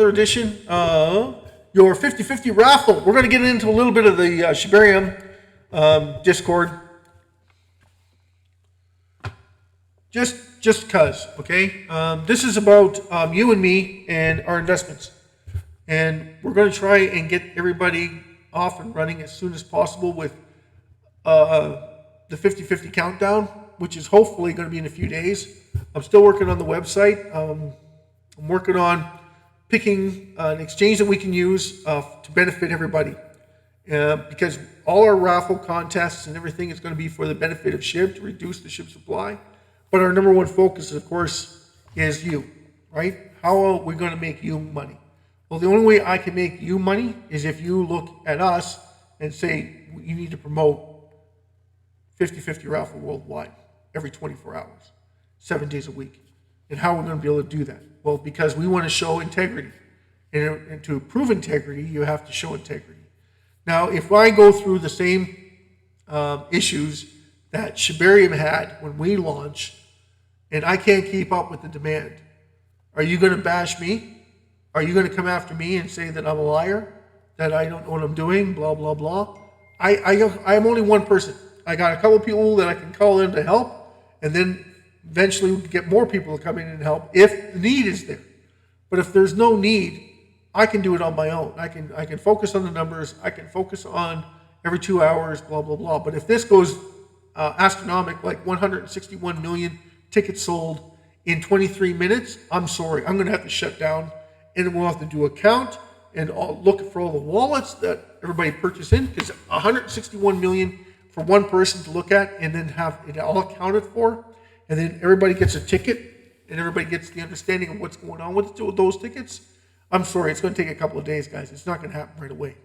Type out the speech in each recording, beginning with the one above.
another edition of your 50-50 raffle. We're going to get into a little bit of the Discord. Just cause, okay? This is about you and me and our investments. And we're going to try and get everybody off and running as soon as possible with the 50-50 countdown, which is hopefully going to be in a few days. I'm still working on the website. I'm working on picking an exchange that we can use to benefit everybody. Because all our raffle contests and everything is going to be for the benefit of SHIB, to reduce the SHIB supply. But our number one focus, of course, is you, right? How are we going to make you money? Well, the only way I can make you money is if you look at us and say, you need to promote 50-50 Raffle Worldwide every 24 hours, 7 days a week. And how we're going to be able to do that? Well, because we want to show integrity. And to prove integrity, you have to show integrity. Now, if I go through the same issues that Shibarium had when we launched, and I can't keep up with the demand, are you going to bash me? Are you going to come after me and say that I'm a liar, that I don't know what I'm doing, blah, blah, blah? I'm only one person. I got a couple of people that I can call in to help, and then eventually we can get more people to come in and help if the need is there. But if there's no need, I can do it on my own. I can focus on the numbers. I can focus on every 2 hours, blah, blah, blah. But if this goes astronomical, like 161 million tickets sold in 23 minutes, I'm sorry. I'm going to have to shut down, and we'll have to do a count and look for all the wallets that everybody purchased in, because 161 million for one person to look at and then have it all accounted for, and then everybody gets a ticket and everybody gets the understanding of what's going on with those tickets. I'm sorry, it's going to take a couple of days, guys. It's not going to happen right away.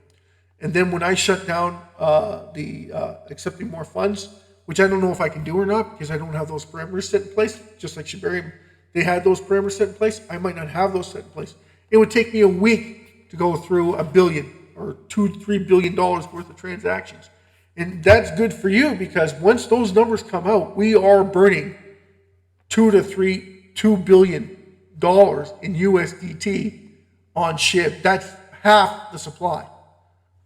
And then when I shut down the accepting more funds, which I don't know if I can do or not, because I don't have those parameters set in place, just like Shibarium, they had those parameters set in place. I might not have those set in place. It would take me a week to go through $1 billion or $2-3 billion worth of transactions. And that's good for you, because once those numbers come out, we are burning $2 billion in USDT on SHIB. That's half the supply,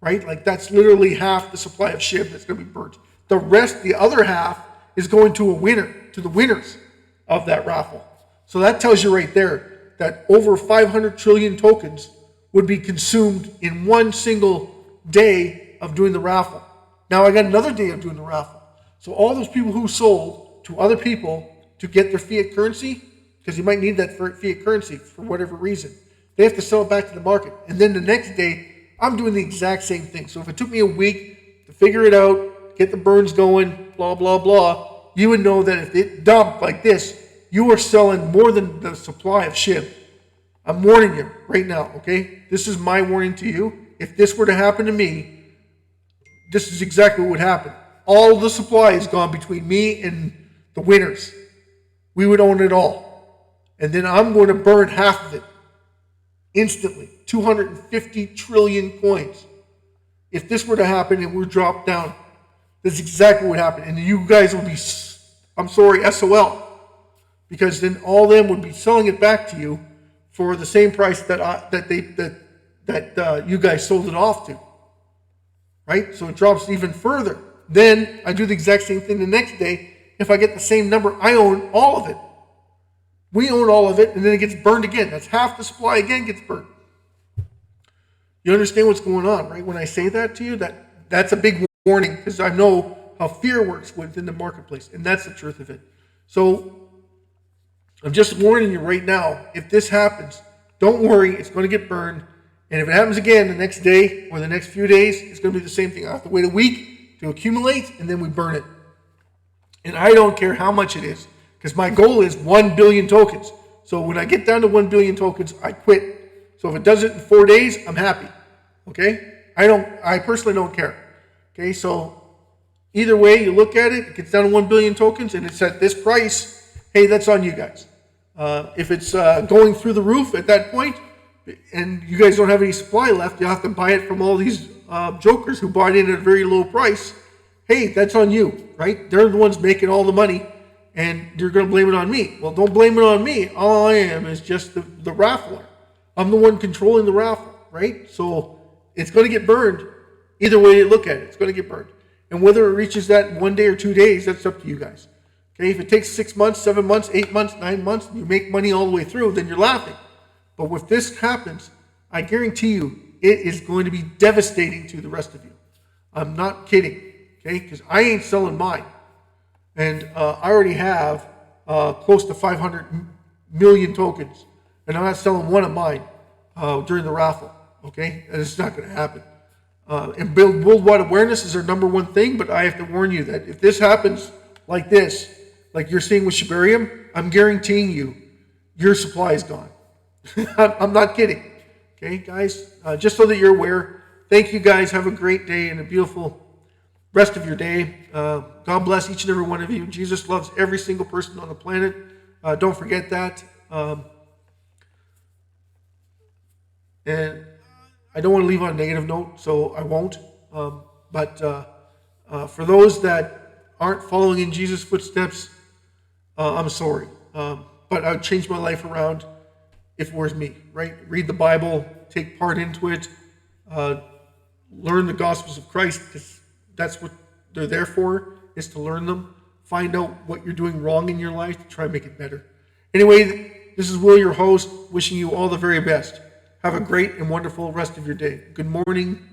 right? Like, that's literally half the supply of SHIB that's going to be burnt. The rest, the other half, is going to the winners of that raffle. So that tells you right there that over 500 trillion tokens would be consumed in one single day of doing the raffle. Now I got another day of doing the raffle. So all those people who sold to other people to get their fiat currency, because you might need that for fiat currency for whatever reason, they have to sell it back to the market. And then the next day, I'm doing the exact same thing. So if it took me a week to figure it out, get the burns going, blah, blah, blah, you would know that if it dumped like this, you are selling more than the supply of SHIB. I'm warning you right now, okay? This is my warning to you. If this were to happen to me, this is exactly what would happen. All the supply is gone between me and the winners. We would own it all. And then I'm going to burn half of it instantly. 250 trillion coins. If this were to happen and we're dropped down, that's exactly what happened. And you guys will be, I'm sorry, SOL. Because then all of them would be selling it back to you for the same price that you guys sold it off to. Right? So it drops even further. Then I do the exact same thing the next day. If I get the same number, I own all of it. We own all of it, and then it gets burned again. That's half the supply again gets burned. You understand what's going on, right? When I say that to you, that's a big warning, because I know how fear works within the marketplace, and that's the truth of it. So I'm just warning you right now, if this happens, don't worry, it's going to get burned. And if it happens again the next day or the next few days, it's going to be the same thing. I have to wait a week to accumulate, and then we burn it. And I don't care how much it is, because my goal is 1 billion tokens. So when I get down to 1 billion tokens, I quit. So if it does it in 4 days, I'm happy. Okay? I personally don't care. Okay? So either way you look at it, it gets down to 1 billion tokens, and it's at this price. Hey, that's on you guys. If it's going through the roof at that point, and you guys don't have any supply left, you have to buy it from all these jokers who bought in at a very low price. Hey, that's on you, right? They're the ones making all the money, and you're going to blame it on me. Well, don't blame it on me. All I am is just the raffler. I'm the one controlling the raffle, right? So it's going to get burned. Either way you look at it, it's going to get burned. And whether it reaches that in 1 day or 2 days, that's up to you guys. Okay, if it takes 6 months, 7 months, 8 months, 9 months, and you make money all the way through, then you're laughing. But if this happens, I guarantee you, it is going to be devastating to the rest of you. I'm not kidding, okay? Because I ain't selling mine. And I already have close to 500 million tokens. And I'm not selling one of mine during the raffle, okay? And it's not going to happen. And build worldwide awareness is our number one thing, but I have to warn you that if this happens like this, like you're seeing with Shibarium, I'm guaranteeing you, your supply is gone. I'm not kidding. Okay, guys, just so that you're aware, thank you guys. Have a great day and a beautiful rest of your day. God bless each and every one of you. Jesus loves every single person on the planet. Don't forget that. And I don't want to leave on a negative note, so I won't. But for those that aren't following in Jesus' footsteps, I'm sorry. But I would change my life around if it was me, right? Read the Bible, take part into it, learn the Gospels of Christ, because that's what they're there for, is to learn them. Find out what you're doing wrong in your life to try and make it better. Anyway, this is Will, your host, wishing you all the very best. Have a great and wonderful rest of your day. Good morning,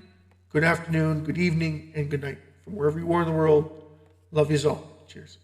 good afternoon, good evening, and good night. From wherever you are in the world, love yous all. Cheers.